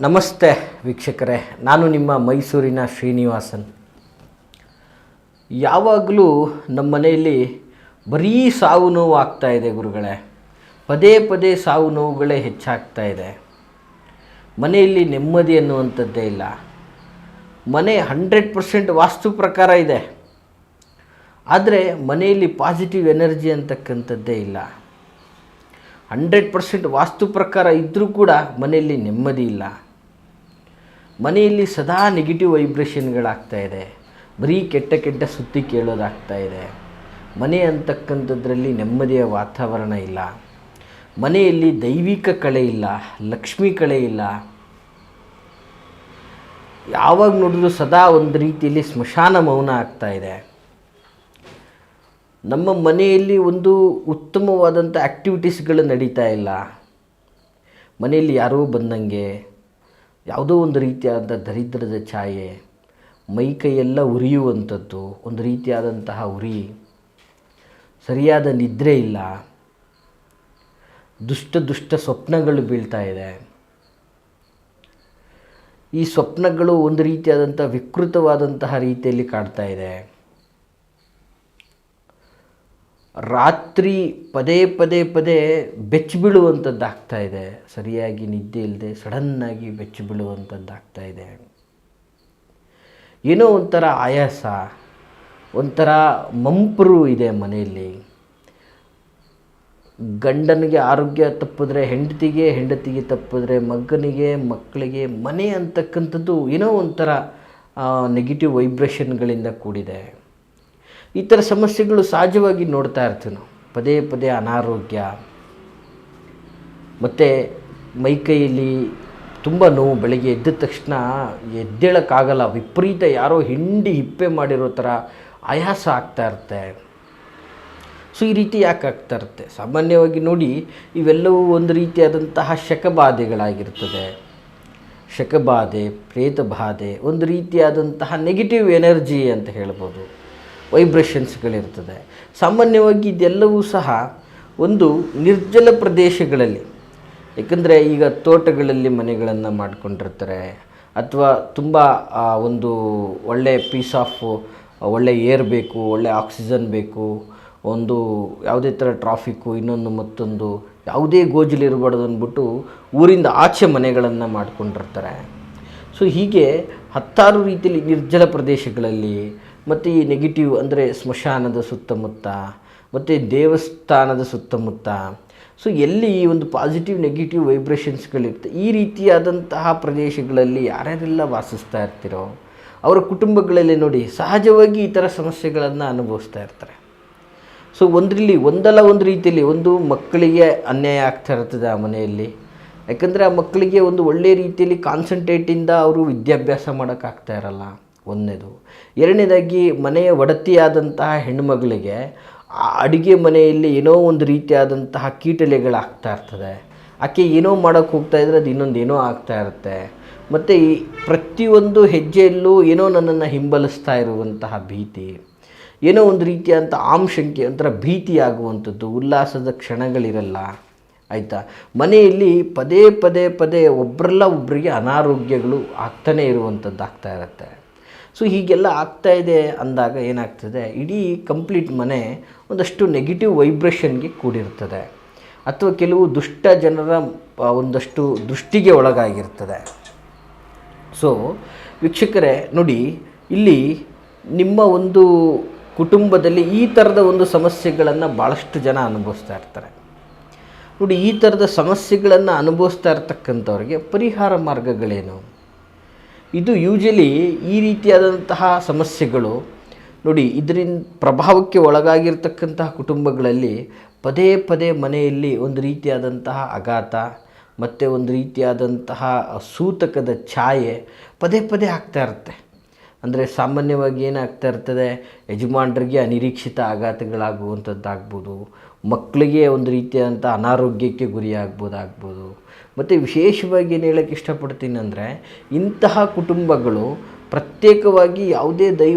ನಮಸ್ತೆ ವೀಕ್ಷಕರೇ, ನಾನು ನಿಮ್ಮ ಮೈಸೂರಿನ ಶ್ರೀನಿವಾಸನ್. ಯಾವಾಗಲೂ ನಮ್ಮ ಮನೆಯಲ್ಲಿ ಬರೀ ಸಾವು ನೋವು ಆಗ್ತಾಯಿದೆ ಗುರುಗಳೇ. ಪದೇ ಪದೇ ಸಾವು ನೋವುಗಳೇ ಹೆಚ್ಚಾಗ್ತಾ ಇದೆ. ಮನೆಯಲ್ಲಿ ನೆಮ್ಮದಿ ಅನ್ನುವಂಥದ್ದೇ ಇಲ್ಲ. ಮನೆ 100% ವಾಸ್ತು ಪ್ರಕಾರ ಇದೆ, ಆದರೆ ಮನೆಯಲ್ಲಿ ಪಾಸಿಟಿವ್ ಎನರ್ಜಿ ಅಂತಕ್ಕಂಥದ್ದೇ ಇಲ್ಲ. 100% ವಾಸ್ತು ಪ್ರಕಾರ ಇದ್ದರೂ ಕೂಡ ಮನೆಯಲ್ಲಿ ನೆಮ್ಮದಿ ಇಲ್ಲ. ಮನೆಯಲ್ಲಿ ಸದಾ ನೆಗೆಟಿವ್ ವೈಬ್ರೇಷನ್ಗಳಾಗ್ತಾಯಿದೆ. ಬರೀ ಕೆಟ್ಟ ಕೆಟ್ಟ ಸುದ್ದಿ ಕೇಳೋದಾಗ್ತಾಯಿದೆ. ಮನೆ ಅಂತಕ್ಕಂಥದ್ರಲ್ಲಿ ನೆಮ್ಮದಿಯ ವಾತಾವರಣ ಇಲ್ಲ. ಮನೆಯಲ್ಲಿ ದೈವಿಕ ಕಳೆ ಇಲ್ಲ, ಲಕ್ಷ್ಮೀ ಕಳೆ ಇಲ್ಲ. ಯಾವಾಗ ನೋಡಿದ್ರೂ ಸದಾ ಒಂದು ರೀತಿಯಲ್ಲಿ ಸ್ಮಶಾನ ಮೌನ ಆಗ್ತಾಯಿದೆ. ನಮ್ಮ ಮನೆಯಲ್ಲಿ ಒಂದು ಉತ್ತಮವಾದಂಥ ಆ್ಯಕ್ಟಿವಿಟೀಸ್ಗಳು ನಡೀತಾ ಇಲ್ಲ. ಮನೆಯಲ್ಲಿ ಯಾರೋ ಬಂದಂಗೆ ಯಾವುದೋ ಒಂದು ರೀತಿಯಾದ ದರಿದ್ರದ ಛಾಯೆ, ಮೈಕೈಯೆಲ್ಲ ಉರಿಯುವಂಥದ್ದು, ಒಂದು ರೀತಿಯಾದಂತಹ ಉರಿ, ಸರಿಯಾದ ನಿದ್ರೆ ಇಲ್ಲ, ದುಷ್ಟ ಸ್ವಪ್ನಗಳು ಬೀಳ್ತಾ ಇದೆ. ಈ ಸ್ವಪ್ನಗಳು ಒಂದು ರೀತಿಯಾದಂಥ ವಿಕೃತವಾದಂತಹ ರೀತಿಯಲ್ಲಿ ಕಾಡ್ತಾ ಇದೆ. ರಾತ್ರಿ ಪದೇ ಪದೇ ಪದೇ ಬೆಚ್ಚಿ ಬೀಳುವಂಥದ್ದಾಗ್ತಾಯಿದೆ. ಸರಿಯಾಗಿ ನಿದ್ದೆ ಇಲ್ಲದೆ ಸಡನ್ನಾಗಿ ಬೆಚ್ಚಿ ಬೀಳುವಂಥದ್ದಾಗ್ತಾಯಿದೆ. ಏನೋ ಒಂಥರ ಆಯಾಸ, ಒಂಥರ ಮಂಪರು ಇದೆ ಮನೆಯಲ್ಲಿ. ಗಂಡನಿಗೆ ಆರೋಗ್ಯ ತಪ್ಪಿದ್ರೆ ಹೆಂಡತಿಗೆ, ಹೆಂಡತಿಗೆ ತಪ್ಪಿದ್ರೆ ಮಕ್ಕಳಿಗೆ ಮನೆ ಅಂತಕ್ಕಂಥದ್ದು ಏನೋ ಒಂಥರ ನೆಗೆಟಿವ್ ವೈಬ್ರೇಷನ್ಗಳಿಂದ ಕೂಡಿದೆ. ಈ ಥರ ಸಮಸ್ಯೆಗಳು ಸಹಜವಾಗಿ ನೋಡ್ತಾ ಇರ್ತೀವಿ ನಾವು. ಪದೇ ಪದೇ ಅನಾರೋಗ್ಯ, ಮತ್ತು ಮೈಕೈಯಲ್ಲಿ ತುಂಬ ನೋವು. ಬೆಳಗ್ಗೆ ಎದ್ದ ತಕ್ಷಣ ಎದ್ದೇಳೋಕ್ಕಾಗಲ್ಲ, ವಿಪರೀತ ಯಾರೋ ಹಿಪ್ಪೆ ಮಾಡಿರೋ ಥರ ಆಯಾಸ ಆಗ್ತಾ ಇರುತ್ತೆ. ಸೊ ಈ ರೀತಿ ಯಾಕೆ ಆಗ್ತಾ ಇರುತ್ತೆ? ಸಾಮಾನ್ಯವಾಗಿ ನೋಡಿ, ಇವೆಲ್ಲವೂ ಒಂದು ರೀತಿಯಾದಂತಹ ಶಕಬಾಧೆಗಳಾಗಿರ್ತದೆ. ಶಕಬಾಧೆ, ಪ್ರೇತಬಾಧೆ, ಒಂದು ರೀತಿಯಾದಂತಹ ನೆಗೆಟಿವ್ ಎನರ್ಜಿ ಅಂತ ಹೇಳ್ಬೋದು, ವೈಬ್ರೇಷನ್ಸ್ಗಳಿರ್ತದೆ. ಸಾಮಾನ್ಯವಾಗಿ ಇದೆಲ್ಲವೂ ಸಹ ಒಂದು ನಿರ್ಜಲ ಪ್ರದೇಶಗಳಲ್ಲಿ, ಏಕೆಂದರೆ ಈಗ ತೋಟಗಳಲ್ಲಿ ಮನೆಗಳನ್ನು ಮಾಡ್ಕೊಂಡಿರ್ತಾರೆ, ಅಥವಾ ತುಂಬ ಒಂದು ಒಳ್ಳೆಯ ಪೀಸ್ ಆಫ್ ಒಳ್ಳೆ ಏರ್ ಬೇಕು, ಒಳ್ಳೆ ಆಕ್ಸಿಜನ್ ಬೇಕು, ಒಂದು ಯಾವುದೇ ಥರ ಟ್ರಾಫಿಕ್ಕು, ಇನ್ನೊಂದು ಮತ್ತೊಂದು ಯಾವುದೇ ಗೋಜಲಿರಬಾರ್ದು ಅಂದ್ಬಿಟ್ಟು ಊರಿಂದ ಆಚೆ ಮನೆಗಳನ್ನು ಮಾಡ್ಕೊಂಡಿರ್ತಾರೆ. ಸೊ ಹೀಗೆ ಹತ್ತಾರು ರೀತಿಯಲ್ಲಿ ನಿರ್ಜಲ ಪ್ರದೇಶಗಳಲ್ಲಿ, ಮತ್ತು ಈ ನೆಗೆಟಿವ್ ಅಂದರೆ ಸ್ಮಶಾನದ ಸುತ್ತಮುತ್ತ, ಮತ್ತು ದೇವಸ್ಥಾನದ ಸುತ್ತಮುತ್ತ, ಸೊ ಎಲ್ಲಿ ಈ ಒಂದು ಪಾಸಿಟಿವ್ ನೆಗೆಟಿವ್ ವೈಬ್ರೇಷನ್ಸ್ಗಳಿರ್ತದೆ, ಈ ರೀತಿಯಾದಂತಹ ಪ್ರದೇಶಗಳಲ್ಲಿ ಯಾರ್ಯಾರೆಲ್ಲ ವಾಸಿಸ್ತಾ ಇರ್ತೀರೋ ಅವರ ಕುಟುಂಬಗಳಲ್ಲಿ ನೋಡಿ ಸಹಜವಾಗಿ ಈ ಥರ ಸಮಸ್ಯೆಗಳನ್ನು ಅನುಭವಿಸ್ತಾ ಇರ್ತಾರೆ. ಸೊ ಒಂದಲ್ಲ ಒಂದು ರೀತಿಯಲ್ಲಿ ಒಂದು ಮಕ್ಕಳಿಗೆ ಅನ್ಯಾಯ ಆಗ್ತಾ ಇರ್ತದೆ ಆ ಮನೆಯಲ್ಲಿ. ಯಾಕಂದರೆ ಆ ಮಕ್ಕಳಿಗೆ ಒಂದು ಒಳ್ಳೆಯ ರೀತಿಯಲ್ಲಿ ಕಾನ್ಸಂಟ್ರೇಟಿಂದ ಅವರು ವಿದ್ಯಾಭ್ಯಾಸ ಮಾಡೋಕ್ಕಾಗ್ತಾ ಇರಲ್ಲ, ಒಂದನೇದು. ಎರಡನೇದಾಗಿ ಮನೆಯ ಒಡತಿಯಾದಂತಹ ಹೆಣ್ಣುಮಗಳಿಗೆ ಆ ಅಡುಗೆ ಮನೆಯಲ್ಲಿ ಏನೋ ಒಂದು ರೀತಿಯಾದಂತಹ ಕೀಟಲೆಗಳಾಗ್ತಾ ಇರ್ತದೆ. ಆಕೆ ಏನೋ ಮಾಡೋಕ್ಕೆ ಹೋಗ್ತಾಯಿದ್ರೆ ಅದು ಇನ್ನೊಂದು ಏನೋ ಆಗ್ತಾ ಇರುತ್ತೆ. ಮತ್ತು ಈ ಪ್ರತಿಯೊಂದು ಹೆಜ್ಜೆಯಲ್ಲೂ ಏನೋ ನನ್ನನ್ನು ಹಿಂಬಲಿಸ್ತಾ ಇರುವಂತಹ ಭೀತಿ, ಏನೋ ಒಂದು ರೀತಿಯಾದಂಥ ಆಂಶಂಕೆ, ಒಂಥರ ಭೀತಿಯಾಗುವಂಥದ್ದು, ಉಲ್ಲಾಸದ ಕ್ಷಣಗಳಿರಲ್ಲ, ಆಯಿತಾ. ಮನೆಯಲ್ಲಿ ಪದೇ ಪದೇ ಪದೇ ಒಬ್ಬರಲ್ಲ ಒಬ್ಬರಿಗೆ ಅನಾರೋಗ್ಯಗಳು ಆಗ್ತಾನೇ ಇರುವಂಥದ್ದು ಆಗ್ತಾ ಇರುತ್ತೆ. ಸೊ ಹೀಗೆಲ್ಲ ಆಗ್ತಾಯಿದೆ ಅಂದಾಗ ಏನಾಗ್ತದೆ, ಇಡೀ ಕಂಪ್ಲೀಟ್ ಮನೆ ಒಂದಷ್ಟು ನೆಗೆಟಿವ್ ವೈಬ್ರೇಷನ್ಗೆ ಕೂಡಿರ್ತದೆ, ಅಥವಾ ಕೆಲವು ದುಷ್ಟ ಜನರ ಒಂದಷ್ಟು ದೃಷ್ಟಿಗೆ ಒಳಗಾಗಿರ್ತದೆ. ಸೊ ವೀಕ್ಷಕರೇ ನೋಡಿ, ಇಲ್ಲಿ ನಿಮ್ಮ ಒಂದು ಕುಟುಂಬದಲ್ಲಿ ಈ ಥರದ ಒಂದು ಸಮಸ್ಯೆಗಳನ್ನು ಭಾಳಷ್ಟು ಜನ ಅನುಭವಿಸ್ತಾ ಇರ್ತಾರೆ. ನೋಡಿ, ಈ ಥರದ ಸಮಸ್ಯೆಗಳನ್ನು ಅನುಭವಿಸ್ತಾ ಇರ್ತಕ್ಕಂಥವ್ರಿಗೆ ಪರಿಹಾರ ಮಾರ್ಗಗಳೇನು? ಇದು ಯೂಶಲಿ ಈ ರೀತಿಯಾದಂತಹ ಸಮಸ್ಯೆಗಳು ನೋಡಿ, ಇದರಿಂದ ಪ್ರಭಾವಕ್ಕೆ ಒಳಗಾಗಿರ್ತಕ್ಕಂತಹ ಕುಟುಂಬಗಳಲ್ಲಿ ಪದೇ ಪದೇ ಮನೆಯಲ್ಲಿ ಒಂದು ರೀತಿಯಾದಂತಹ ಆಘಾತ, ಮತ್ತು ಒಂದು ರೀತಿಯಾದಂತಹ ಸೂತಕದ ಛಾಯೆ ಪದೇ ಪದೇ ಆಗ್ತಾ ಇರುತ್ತೆ. ಅಂದರೆ ಸಾಮಾನ್ಯವಾಗಿ ಏನಾಗ್ತಾ ಇರ್ತದೆ, ಯಜಮಾನರಿಗೆ ಅನಿರೀಕ್ಷಿತ ಆಘಾತಗಳಾಗುವಂಥದ್ದಾಗ್ಬೋದು, ಮಕ್ಕಳಿಗೆ ಒಂದು ರೀತಿಯಾದಂಥ ಅನಾರೋಗ್ಯಕ್ಕೆ ಗುರಿಯಾಗ್ಬೋದು. ಮತ್ತು ವಿಶೇಷವಾಗಿ ಏನು ಹೇಳೋಕ್ಕೆ ಇಷ್ಟಪಡ್ತೀನಿ ಅಂದರೆ, ಇಂತಹ ಕುಟುಂಬಗಳು ಪ್ರತ್ಯೇಕವಾಗಿ ಯಾವುದೇ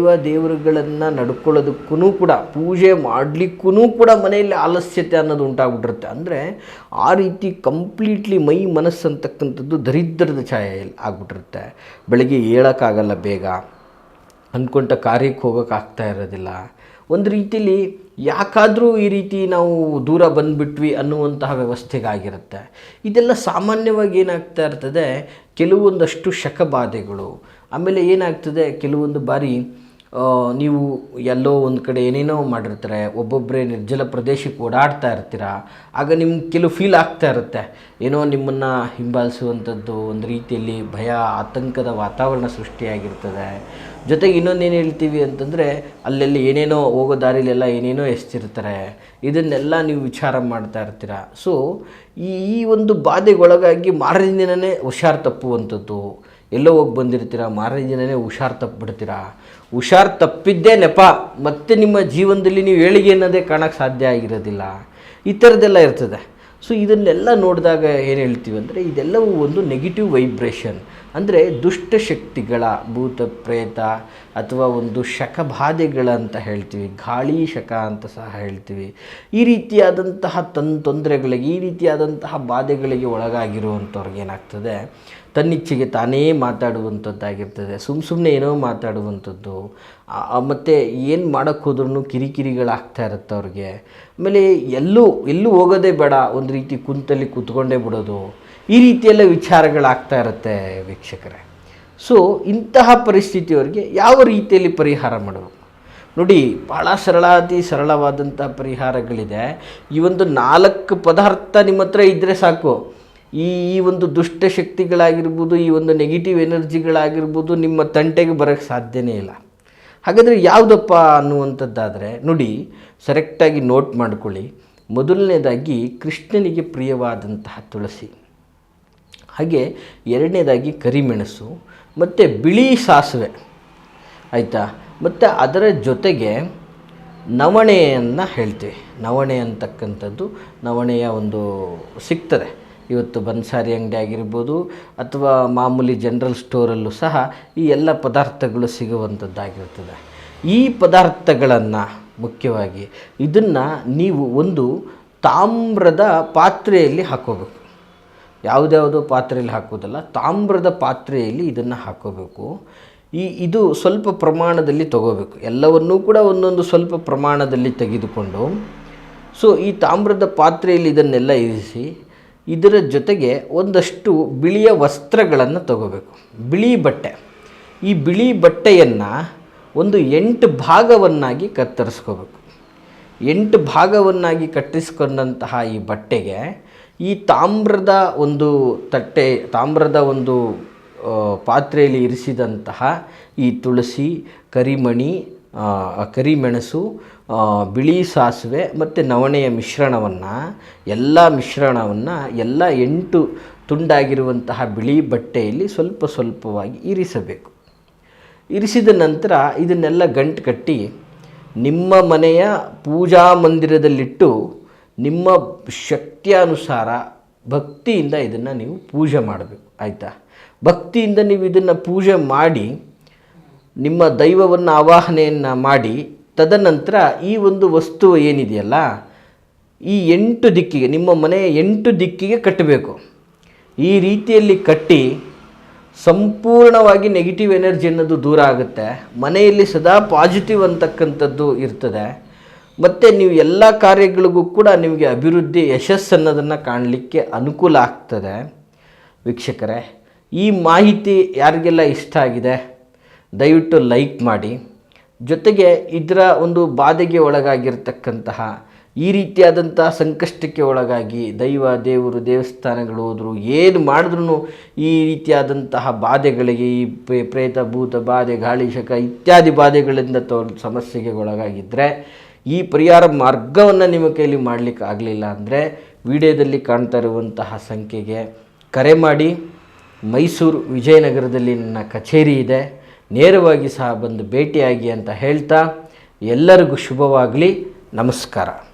ದೇವರುಗಳನ್ನು ನಡ್ಕೊಳ್ಳೋದಕ್ಕೂ ಕೂಡ, ಪೂಜೆ ಮಾಡಲಿಕ್ಕೂ ಕೂಡ ಮನೆಯಲ್ಲಿ ಆಲಸ್ಯತೆ ಅನ್ನೋದು ಉಂಟಾಗ್ಬಿಟ್ಟಿರುತ್ತೆ. ಅಂದರೆ ಆ ರೀತಿ ಕಂಪ್ಲೀಟ್ಲಿ ಮೈ ಮನಸ್ಸು ಅಂತಕ್ಕಂಥದ್ದು ದರಿದ್ರದ ಛಾಯೆ ಆಗ್ಬಿಟ್ಟಿರುತ್ತೆ. ಬೆಳಗ್ಗೆ ಏಳೋಕ್ಕಾಗಲ್ಲ, ಬೇಗ ಅಂದ್ಕೊಂಡ ಕಾರ್ಯಕ್ಕೆ ಹೋಗೋಕ್ಕಾಗ್ತಾ ಇರೋದಿಲ್ಲ. ಒಂದು ರೀತಿಯಲ್ಲಿ ಯಾಕಾದರೂ ಈ ರೀತಿ ನಾವು ದೂರ ಬಂದುಬಿಟ್ವಿ ಅನ್ನುವಂತಹ ವ್ಯವಸ್ಥೆಗಾಗಿರುತ್ತೆ. ಇದೆಲ್ಲ ಸಾಮಾನ್ಯವಾಗಿ ಏನಾಗ್ತಾ ಇರ್ತದೆ, ಕೆಲವೊಂದಷ್ಟು ಶಕಬಾಧೆಗಳು. ಆಮೇಲೆ ಏನಾಗ್ತದೆ, ಕೆಲವೊಂದು ಬಾರಿ ನೀವು ಎಲ್ಲೋ ಒಂದು ಕಡೆ ಏನೇನೋ ಮಾಡಿರ್ತಾರೆ, ಒಬ್ಬೊಬ್ಬರೇ ನಿರ್ಜಲ ಪ್ರದೇಶಕ್ಕೆ ಓಡಾಡ್ತಾ ಇರ್ತೀರ. ಆಗ ನಿಮ್ಗೆ ಕೆಲವು ಫೀಲ್ ಆಗ್ತಾ ಇರುತ್ತೆ, ಏನೋ ನಿಮ್ಮನ್ನು ಹಿಂಬಾಲಿಸುವಂಥದ್ದು ಒಂದು ರೀತಿಯಲ್ಲಿ ಭಯ ಆತಂಕದ ವಾತಾವರಣ ಸೃಷ್ಟಿಯಾಗಿರ್ತದೆ. ಜೊತೆಗೆ ಇನ್ನೊಂದೇನು ಹೇಳ್ತೀವಿ ಅಂತಂದರೆ, ಅಲ್ಲೆಲ್ಲಿ ಏನೇನೋ ಹೋಗೋ ದಾರಿಲೆಲ್ಲ ಏನೇನೋ ಎಸ್ತಿರ್ತಾರೆ. ಇದನ್ನೆಲ್ಲ ನೀವು ವಿಚಾರ ಮಾಡ್ತಾ ಇರ್ತೀರ. ಸೊ ಈ ಒಂದು ಬಾಧೆಗೊಳಗಾಗಿ ಮಾರನೇ ದಿನವೇ ಹುಷಾರು ತಪ್ಪುವಂಥದ್ದು. ಎಲ್ಲೋ ಹೋಗಿ ಬಂದಿರ್ತೀರ, ಮಾರನೇ ದಿನವೇ ಹುಷಾರು ತಪ್ಪಿಬಿಡ್ತೀರ. ಹುಷಾರು ತಪ್ಪಿದ್ದೇ ನೆಪ, ಮತ್ತು ನಿಮ್ಮ ಜೀವನದಲ್ಲಿ ನೀವು ಏಳಿಗೆ ಅನ್ನೋದೇ ಕಾಣೋಕ್ಕೆ ಸಾಧ್ಯ ಆಗಿರೋದಿಲ್ಲ. ಈ ಥರದ್ದೆಲ್ಲ ಇರ್ತದೆ. ಸೊ ಇದನ್ನೆಲ್ಲ ನೋಡಿದಾಗ ಏನು ಹೇಳ್ತೀವಿ ಅಂದರೆ, ಇದೆಲ್ಲವೂ ಒಂದು ನೆಗೆಟಿವ್ ವೈಬ್ರೇಷನ್. ಅಂದರೆ ದುಷ್ಟಶಕ್ತಿಗಳ, ಭೂತ ಪ್ರೇತ ಅಥವಾ ಒಂದು ಶಕಬಾಧೆಗಳಂತ ಹೇಳ್ತೀವಿ, ಗಾಳಿ ಶಕ ಅಂತ ಸಹ ಹೇಳ್ತೀವಿ. ಈ ರೀತಿಯಾದಂತಹ ತೊಂದರೆಗಳಿಗೆ, ಈ ರೀತಿಯಾದಂತಹ ಬಾಧೆಗಳಿಗೆ ಒಳಗಾಗಿರುವಂಥವ್ರಿಗೆ ಏನಾಗ್ತದೆ, ತನ್ನಿಚ್ಛೆಗೆ ತಾನೇ ಮಾತಾಡುವಂಥದ್ದಾಗಿರ್ತದೆ. ಸುಮ್ಮನೆ ಏನೋ ಮಾತಾಡುವಂಥದ್ದು. ಮತ್ತು ಏನು ಮಾಡೋಕ್ಕೆ ಹೋದ್ರೂ ಕಿರಿಕಿರಿಗಳಾಗ್ತಾ ಇರುತ್ತೆ ಅವ್ರಿಗೆ. ಆಮೇಲೆ ಎಲ್ಲೂ ಹೋಗೋದೇ ಬೇಡ, ಒಂದು ರೀತಿ ಕುಂತಲ್ಲಿ ಕೂತ್ಕೊಂಡೇ ಬಿಡೋದು. ಈ ರೀತಿಯೆಲ್ಲ ವಿಚಾರಗಳಾಗ್ತಾ ಇರುತ್ತೆ ವೀಕ್ಷಕರೇ. ಸೊ ಇಂತಹ ಪರಿಸ್ಥಿತಿಯವರಿಗೆ ಯಾವ ರೀತಿಯಲ್ಲಿ ಪರಿಹಾರ ಮಾಡಬೇಕು ನೋಡಿ, ಭಾಳ ಅತಿ ಸರಳವಾದಂಥ ಪರಿಹಾರಗಳಿದೆ. ಈ ಒಂದು 4 ಪದಾರ್ಥ ನಿಮ್ಮ ಹತ್ರ ಇದ್ದರೆ ಸಾಕು. ಈ ಒಂದು ದುಷ್ಟಶಕ್ತಿಗಳಾಗಿರ್ಬೋದು, ಈ ಒಂದು ನೆಗೆಟಿವ್ ಎನರ್ಜಿಗಳಾಗಿರ್ಬೋದು, ನಿಮ್ಮ ತಂಟೆಗೆ ಬರೋಕ್ಕೆ ಸಾಧ್ಯನೇ ಇಲ್ಲ. ಹಾಗಾದರೆ ಯಾವುದಪ್ಪ ಅನ್ನುವಂಥದ್ದಾದರೆ ನೋಡಿ, ಸರೆಕ್ಟಾಗಿ ನೋಟ್ ಮಾಡ್ಕೊಳ್ಳಿ. ಮೊದಲನೇದಾಗಿ ಕೃಷ್ಣನಿಗೆ ಪ್ರಿಯವಾದಂತಹ ತುಳಸಿ, ಹಾಗೆ ಎರಡನೇದಾಗಿ ಕರಿಮೆಣಸು ಮತ್ತು ಬಿಳಿ ಸಾಸಿವೆ, ಆಯಿತಾ. ಮತ್ತು ಅದರ ಜೊತೆಗೆ ನವಣೆಯನ್ನು ಹೇಳ್ತೀವಿ. ನವಣೆ ಅಂತಕ್ಕಂಥದ್ದು, ನವಣೆಯ ಒಂದು ಸಿಗ್ತದೆ ಇವತ್ತು ಬನ್ಸಾರಿ ಅಂಗಡಿ ಆಗಿರ್ಬೋದು ಅಥವಾ ಮಾಮೂಲಿ ಜನರಲ್ ಸ್ಟೋರಲ್ಲೂ ಸಹ ಈ ಎಲ್ಲ ಪದಾರ್ಥಗಳು ಸಿಗುವಂಥದ್ದಾಗಿರ್ತದೆ. ಈ ಪದಾರ್ಥಗಳನ್ನು ಮುಖ್ಯವಾಗಿ ಇದನ್ನು ನೀವು ಒಂದು ತಾಮ್ರದ ಪಾತ್ರೆಯಲ್ಲಿ ಹಾಕೋಬೇಕು. ಯಾವುದ್ಯಾವುದೋ ಪಾತ್ರೆಯಲ್ಲಿ ಹಾಕೋದಲ್ಲ, ತಾಮ್ರದ ಪಾತ್ರೆಯಲ್ಲಿ ಇದನ್ನು ಹಾಕೋಬೇಕು. ಇದು ಸ್ವಲ್ಪ ಪ್ರಮಾಣದಲ್ಲಿ ತಗೋಬೇಕು. ಎಲ್ಲವನ್ನೂ ಕೂಡ ಒಂದೊಂದು ಸ್ವಲ್ಪ ಪ್ರಮಾಣದಲ್ಲಿ ತೆಗೆದುಕೊಂಡು, ಸೊ ಈ ತಾಮ್ರದ ಪಾತ್ರೆಯಲ್ಲಿ ಇದನ್ನೆಲ್ಲ ಇರಿಸಿ, ಇದರ ಜೊತೆಗೆ ಒಂದಷ್ಟು ಬಿಳಿಯ ವಸ್ತ್ರಗಳನ್ನು ತಗೋಬೇಕು, ಬಿಳಿ ಬಟ್ಟೆ. ಈ ಬಿಳಿ ಬಟ್ಟೆಯನ್ನು ಒಂದು 8 ಭಾಗವನ್ನಾಗಿ ಕತ್ತರಿಸ್ಕೋಬೇಕು. 8 ಭಾಗವನ್ನಾಗಿ ಕತ್ತರಿಸ್ಕೊಂಡಂತಹ ಈ ಬಟ್ಟೆಗೆ ಈ ತಾಮ್ರದ ಒಂದು ತಟ್ಟೆ, ತಾಮ್ರದ ಒಂದು ಪಾತ್ರೆಯಲ್ಲಿ ಇರಿಸಿದಂತಹ ಈ ತುಳಸಿ, ಕರಿಮೆಣಸು, ಬಿಳಿ ಸಾಸಿವೆ ಮತ್ತು ನವಣೆಯ ಎಲ್ಲ ಮಿಶ್ರಣವನ್ನು 8 ತುಂಡಾಗಿರುವಂತಹ ಬಿಳಿ ಬಟ್ಟೆಯಲ್ಲಿ ಸ್ವಲ್ಪ ಸ್ವಲ್ಪವಾಗಿ ಇರಿಸಬೇಕು. ಇರಿಸಿದ ನಂತರ ಇದನ್ನೆಲ್ಲ ಗಂಟು ಕಟ್ಟಿ ನಿಮ್ಮ ಮನೆಯ ಪೂಜಾ ಮಂದಿರದಲ್ಲಿಟ್ಟು ನಿಮ್ಮ ಶಕ್ತಿಯಾನುಸಾರ ಭಕ್ತಿಯಿಂದ ಇದನ್ನು ನೀವು ಪೂಜೆ ಮಾಡಬೇಕು, ಆಯಿತಾ. ಭಕ್ತಿಯಿಂದ ನೀವು ಇದನ್ನು ಪೂಜೆ ಮಾಡಿ ನಿಮ್ಮ ದೈವವನ್ನು ಆವಾಹನೆಯನ್ನು ಮಾಡಿ, ತದನಂತರ ಈ ಒಂದು ವಸ್ತು ಏನಿದೆಯಲ್ಲ ಈ 8 ದಿಕ್ಕಿಗೆ, ನಿಮ್ಮ ಮನೆಯ 8 ದಿಕ್ಕಿಗೆ ಕಟ್ಟಬೇಕು. ಈ ರೀತಿಯಲ್ಲಿ ಕಟ್ಟಿ ಸಂಪೂರ್ಣವಾಗಿ ನೆಗೆಟಿವ್ ಎನರ್ಜಿ ಅನ್ನೋದು ದೂರ ಆಗುತ್ತೆ. ಮನೆಯಲ್ಲಿ ಸದಾ ಪಾಸಿಟಿವ್ ಅಂತಕ್ಕಂಥದ್ದು ಇರ್ತದೆ. ಮತ್ತು ನೀವು ಎಲ್ಲ ಕಾರ್ಯಗಳಿಗೂ ಕೂಡ ನಿಮಗೆ ಅಭಿವೃದ್ಧಿ, ಯಶಸ್ಸು ಅನ್ನೋದನ್ನು ಕಾಣಲಿಕ್ಕೆ ಅನುಕೂಲ ಆಗ್ತದೆ. ವೀಕ್ಷಕರೇ, ಈ ಮಾಹಿತಿ ಯಾರಿಗೆಲ್ಲ ಇಷ್ಟ ಆಗಿದೆ ದಯವಿಟ್ಟು ಲೈಕ್ ಮಾಡಿ. ಜೊತೆಗೆ ಇದರ ಒಂದು ಬಾಧೆಗೆ ಒಳಗಾಗಿರ್ತಕ್ಕಂತಹ, ಈ ರೀತಿಯಾದಂಥ ಸಂಕಷ್ಟಕ್ಕೆ ಒಳಗಾಗಿ ದೇವರು ದೇವಸ್ಥಾನಗಳು ಹೋದರೂ ಏನು ಮಾಡಿದ್ರೂ ಈ ರೀತಿಯಾದಂತಹ ಬಾಧೆಗಳಿಗೆ, ಈ ಪ್ರೇತ ಭೂತ ಬಾಧೆ, ಗಾಳಿ ಶಕ ಇತ್ಯಾದಿ ಬಾಧೆಗಳಿಂದ ಸಮಸ್ಯೆಗೆ ಒಳಗಾಗಿದ್ದರೆ, ಈ ಪರಿಹಾರ ಮಾರ್ಗವನ್ನು ನಿಮ್ಮ ಕೈಲಿ ಮಾಡಲಿಕ್ಕೆ ಆಗಲಿಲ್ಲ ಅಂದರೆ ವಿಡಿಯೋದಲ್ಲಿ ಕಾಣ್ತಾ ಇರುವಂತಹ ಸಂಖ್ಯೆಗೆ ಕರೆ ಮಾಡಿ. ಮೈಸೂರು ವಿಜಯನಗರದಲ್ಲಿ ನನ್ನ ಕಚೇರಿ ಇದೆ, ನೇರವಾಗಿ ಸಹ ಬಂದು ಭೇಟಿಯಾಗಿ ಅಂತ ಹೇಳ್ತಾ ಎಲ್ಲರಿಗೂ ಶುಭವಾಗಲಿ. ನಮಸ್ಕಾರ.